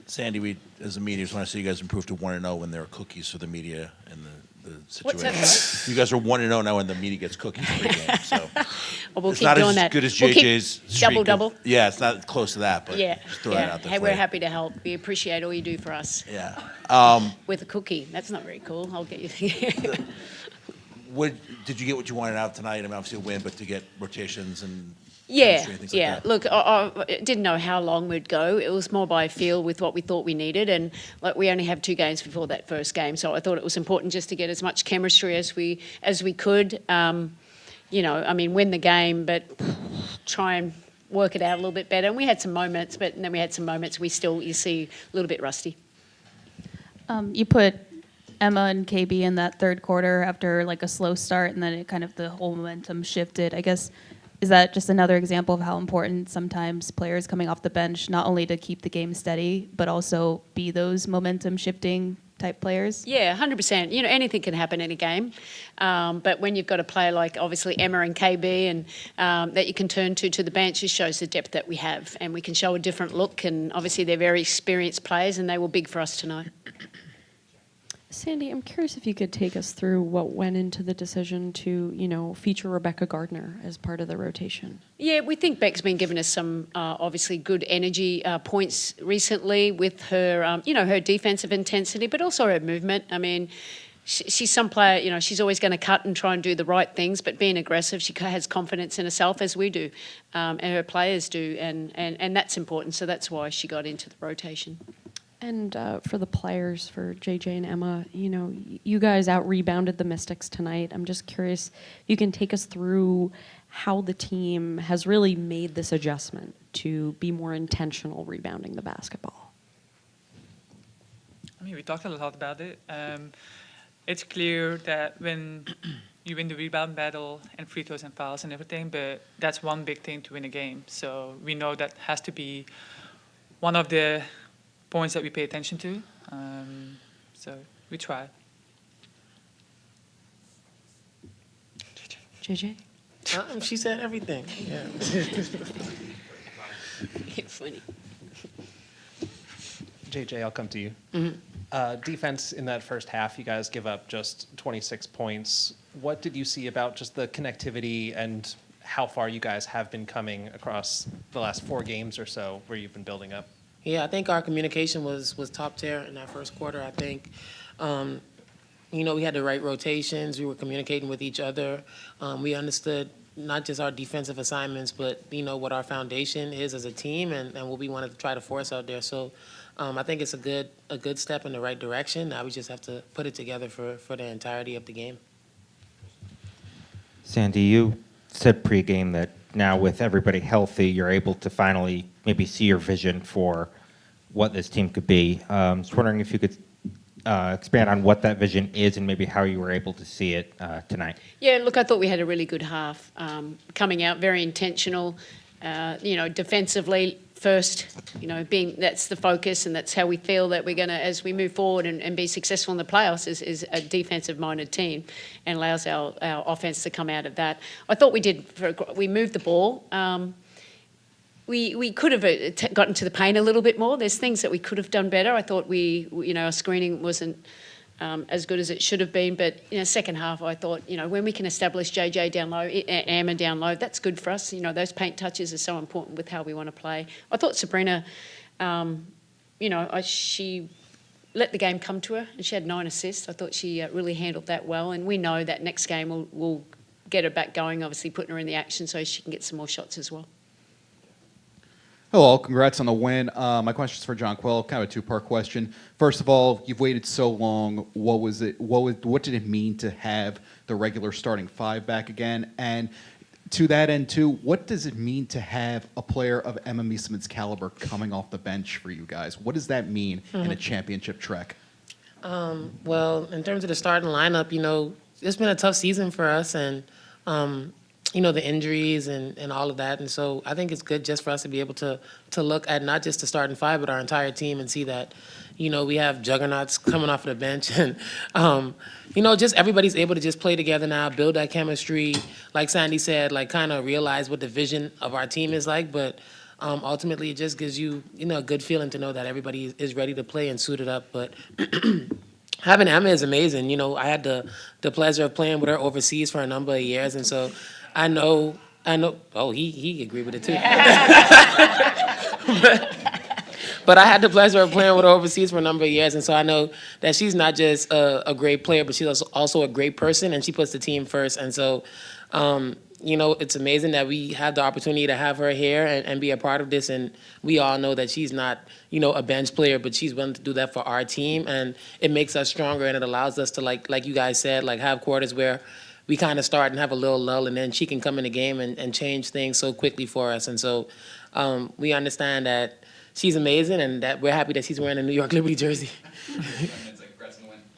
Sandy, we as a media just want to see you guys improve to 1-0 when there are cookies for the media and the What's situation. that? You guys are 1-0 now when the media gets cookies pre-game. So Well, we'll it's keep not doing as that. good as We'll keep JJ's streak double-double. Yeah, it's not close to that, but Yeah, just throw that out there. Hey, for we're you. happy to help. We appreciate all you do for us. Yeah. With a cookie. That's not very cool. I'll get you. Did you get what you wanted out tonight? I mean, obviously a win, but to get rotations and Yeah, chemistry and things like yeah. that. Look, I didn't know how long we'd go. It was more by feel with what we thought we needed, and like we only have 2 games before that first game, so I thought it was important just to get as much chemistry as we could. You know, I mean, win the game, but try and work it out a little bit better. And we had some moments, but then we had some moments you see a little bit rusty. You put Emma and KB in that third quarter after like a slow start, and then it kind of the whole momentum shifted. I guess, is that just another example of how important sometimes players coming off the bench, not only to keep the game steady, but also be those momentum shifting type players? Yeah, 100%. You know, anything can happen in a game. But when you've got a player like obviously Emma and KB and that you can turn to the bench, it shows the depth that we have. And we can show a different look. And obviously they're very experienced players and they were big for us tonight. Sandy, I'm curious if you could take us through what went into the decision to, you know, feature Rebecca Gardner as part of the rotation. Yeah, we think Beck's been giving us some obviously good energy points recently with her, you know, her defensive intensity, but also her movement. I mean, she's some player, you know, she's always going to cut and try and do the right things, but being aggressive, she has confidence in herself as we do, and her players do, and that's important. So that's why she got into the rotation. And for the players, for JJ and Emma, you know, you guys out-rebounded the Mystics tonight. I'm just curious, you can take us through how the team has really made this adjustment to be more intentional rebounding the basketball. I mean, we talked a lot about it. It's clear that when you win the rebound battle and free throws and fouls and everything, but that's one big thing to win a game. So we know that has to be one of the points that we pay attention to. So we try. JJ? She said everything. Yeah. Funny. JJ, I'll come to you. Defense in that first half, you guys give up just 26 points. What did you see about just the connectivity and how far you guys have been coming across the last 4 games or so where you've been building up? Yeah, I think our communication was top tier in that first quarter. I think, you know, we had the right rotations. We were communicating with each other. We understood not just our defensive assignments, but, you know, what our foundation is as a team and what we wanted to try to force out there. So I think it's a good step in the right direction. Now we just have to put it together for the entirety of the game. Sandy, you said pregame that now with everybody healthy, you're able to finally maybe see your vision for what this team could be. I was wondering if you could expand on what that vision is and maybe how you were able to see it tonight. Yeah, look, I thought we had a really good half coming out, very intentional, you know, defensively first, you know, that's the focus and that's how we feel that we're going to, as we move forward and be successful in the playoffs, is a defensive-minded team and allows our offense to come out of that. I thought we moved the ball. We could have gotten to the paint a little bit more. There's things that we could have done better. I thought you know, our screening wasn't as good as it should have been. But in the second half, I thought, you know, when we can establish JJ down low, Emma down low, that's good for us. You know, those paint touches are so important with how we want to play. I thought Sabrina, you know, she let the game come to her, and she had 9 assists. I thought she really handled that well. And we know that next game we'll get her back going, obviously putting her in the action so she can get some more shots as well. Hello, congrats on the win. My question is for Jonquel, kind of a 2-part question. First of all, you've waited so long. What did it mean to have the regular starting 5 back again? And to that end, too, what does it mean to have a player of Emma Meesseman's caliber coming off the bench for you guys? What does that mean in a championship trek? Well, in terms of the starting lineup, you know, it's been a tough season for us, and you know, the injuries and all of that. And so I think it's good just for us to be able to look at not just the starting 5, but our entire team and see that, you know, we have juggernauts coming off of the bench. And, you know, just everybody's able to just play together now, build that chemistry. Like Sandy said, like kind of realize what the vision of our team is like. But ultimately it just gives you, a good feeling to know that everybody is ready to play and suited up. But having Emma is amazing. I had the pleasure of playing with her overseas for a number of years, and so I know. Oh, he agreed with it too. But I had the pleasure of playing with her overseas for a number of years, and so I know that she's not just a great player, but she's also a great person, and she puts the team first. And so, it's amazing that we have the opportunity to have her here and be a part of this. And we all know that she's not, a bench player, but she's willing to do that for our team, and it makes us stronger, and it allows us to, like you guys said, have quarters where we kind of start and have a little lull, and then she can come in the game and change things so quickly for us. And so we understand that she's amazing, and that we're happy that she's wearing a New York Liberty jersey.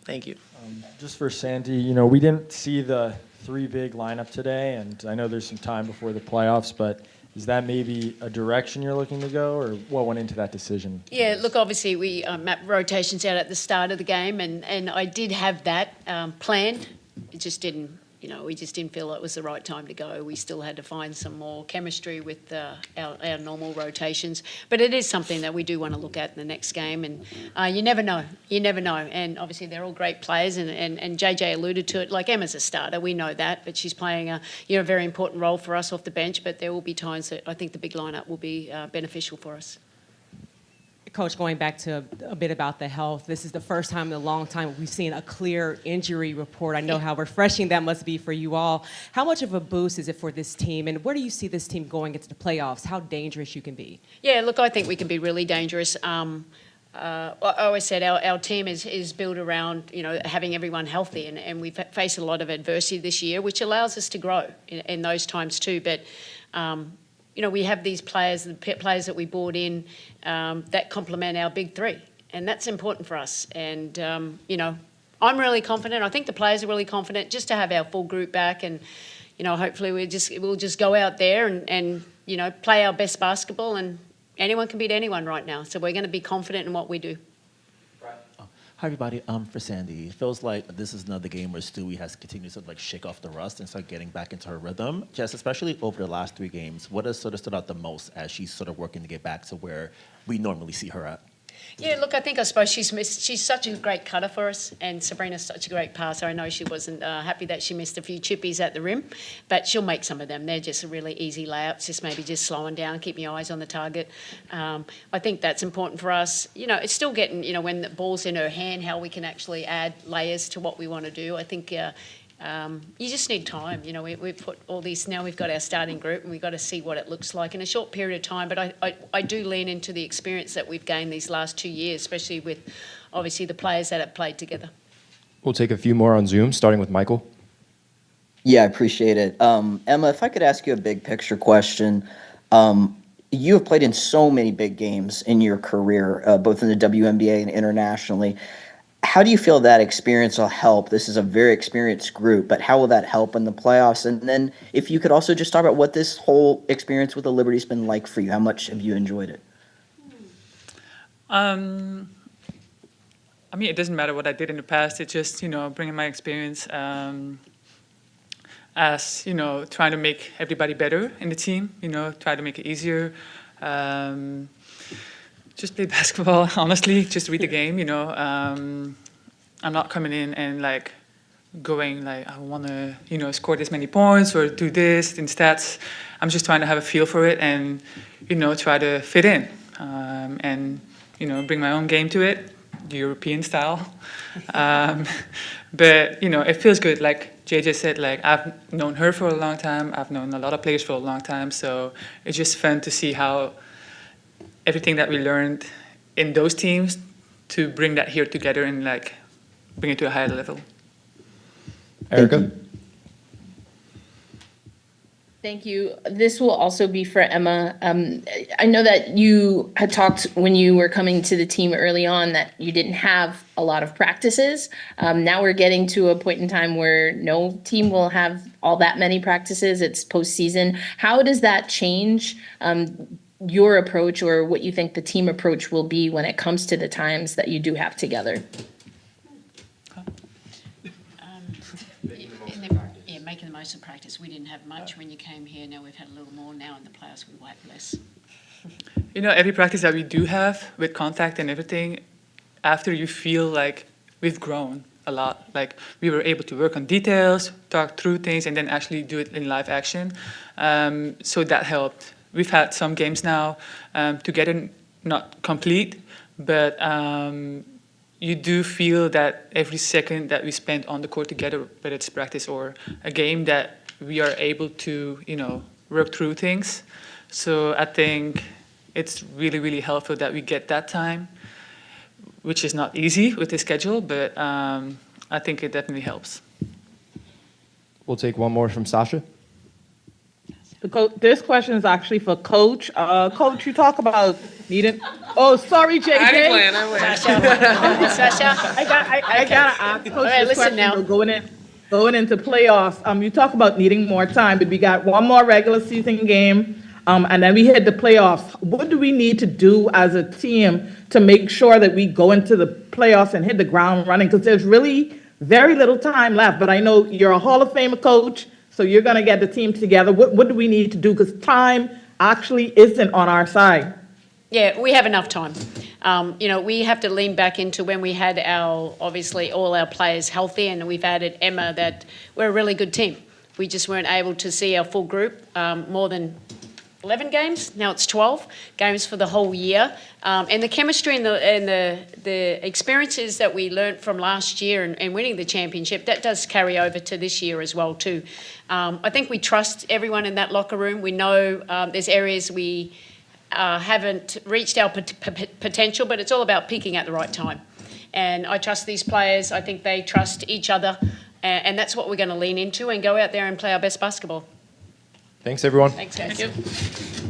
Thank you. Just for Sandy, we didn't see the 3 big lineup today, and I know there's some time before the playoffs, but is that maybe a direction you're looking to go, or what went into that decision? Yeah, look, obviously we mapped rotations out at the start of the game, and I did have that planned. It just didn't, we just didn't feel it was the right time to go. We still had to find some more chemistry with our normal rotations. But it is something that we do want to look at in the next game, and you never know. You never know. And obviously they're all great players, and JJ alluded to it. Like, Emma's a starter, we know that, but she's playing a very important role for us off the bench. But there will be times that I think the big lineup will be beneficial for us. Coach, going back to a bit about the health, this is the first time in a long time we've seen a clear injury report. I know how refreshing that must be for you all. How much of a boost is it for this team, and where do you see this team going into the playoffs? How dangerous you can be? Yeah, look, I think we can be really dangerous. I always said our team is built around, having everyone healthy, and we've faced a lot of adversity this year, which allows us to grow in those times too. But we have these players, the players that we brought in, that complement our big 3, and that's important for us. And I'm really confident. I think the players are really confident just to have our full group back, and hopefully we'll just go out there and play our best basketball. And anyone can beat anyone right now, so we're going to be confident in what we do. Hi, everybody. For Sandy, it feels like this is another game where Stewie has continued to shake off the rust and start getting back into her rhythm. Just especially over the last 3 games, what has sort of stood out the most as she's sort of working to get back to where we normally see her at? Yeah, look, I suppose she's such a great cutter for us, and Sabrina's such a great passer. I know she wasn't happy that she missed a few chippies at the rim, but she'll make some of them. They're just really easy layups, just slowing down, keeping your eyes on the target. I think that's important for us. It's still getting, when the ball's in her hand, how we can actually add layers to what we want to do. I think you just need time. We've put all these, now we've got our starting group, and we've got to see what it looks like in a short period of time. But I do lean into the experience that we've gained these last 2 years, especially with obviously the players that have played together. We'll take a few more on Zoom, starting with Michael. Yeah, I appreciate it. Emma, if I could ask you a big picture question. You have played in so many big games in your career, both in the WNBA and internationally. How do you feel that experience will help? This is a very experienced group, but how will that help in the playoffs? And then if you could also just talk about what this whole experience with the Liberty's been like for you. How much have you enjoyed it? It doesn't matter what I did in the past. It's just, bringing my experience as, trying to make everybody better in the team, try to make it easier. Just play basketball, honestly, just read the game, I'm not coming in and going I want to, score this many points or do this in stats. I'm just trying to have a feel for it and, try to fit in and, bring my own game to it, the European style. But, it feels good. Like JJ said, I've known her for a long time. I've known a lot of players for a long time. So it's just fun to see how everything that we learned in those teams to bring that here together and bring it to a higher level. Erica? Thank you. This will also be for Emma. I know that you had talked when you were coming to the team early on that you didn't have a lot of practices. Now we're getting to a point in time where no team will have all that many practices. It's postseason. How does that change your approach, or what you think the team approach will be when it comes to the times that you do have together? Making the most of practice. We didn't have much when you came here. Now we've had a little more. Now in the playoffs we will have less. You know, every practice that we do have with contact and everything, after you feel like we've grown a lot, like we were able to work on details, talk through things, and then actually do it in live action. So that helped. We've had some games now together, not complete, but you do feel that every second that we spend on the court together, whether it's practice or a game, that we are able to, you know, work through things. So I think it's really, really helpful that we get that time, which is not easy with the schedule, but I think it definitely helps. We'll take one more from Sasha. This question is actually for Coach. Coach, you talk about needing. Oh, sorry, JJ. Sasha. I gotta ask Coach All right, this listen question. now. Going into playoffs. You talk about needing more time, but we got one more regular season game, and then we hit the playoffs. What do we need to do as a team to make sure that we go into the playoffs and hit the ground running? Because there's really very little time left. But I know you're a Hall of Famer coach. So you're going to get the team together. What do we need to do? Because time actually isn't on our side. Yeah, we have enough time. You know, we have to lean back into when we had obviously all our players healthy, and we've added Emma, that we're a really good team. We just weren't able to see our full group more than 11 games. Now it's 12 games for the whole year. And the chemistry and the experiences that we learned from last year and winning the championship, that does carry over to this year as well too. I think we trust everyone in that locker room. We know there's areas we haven't reached our potential, but it's all about peaking at the right time. And I trust these players. I think they trust each other. And that's what we're going to lean into and go out there and play our best basketball. Thanks, everyone. Thanks, guys. Thank you.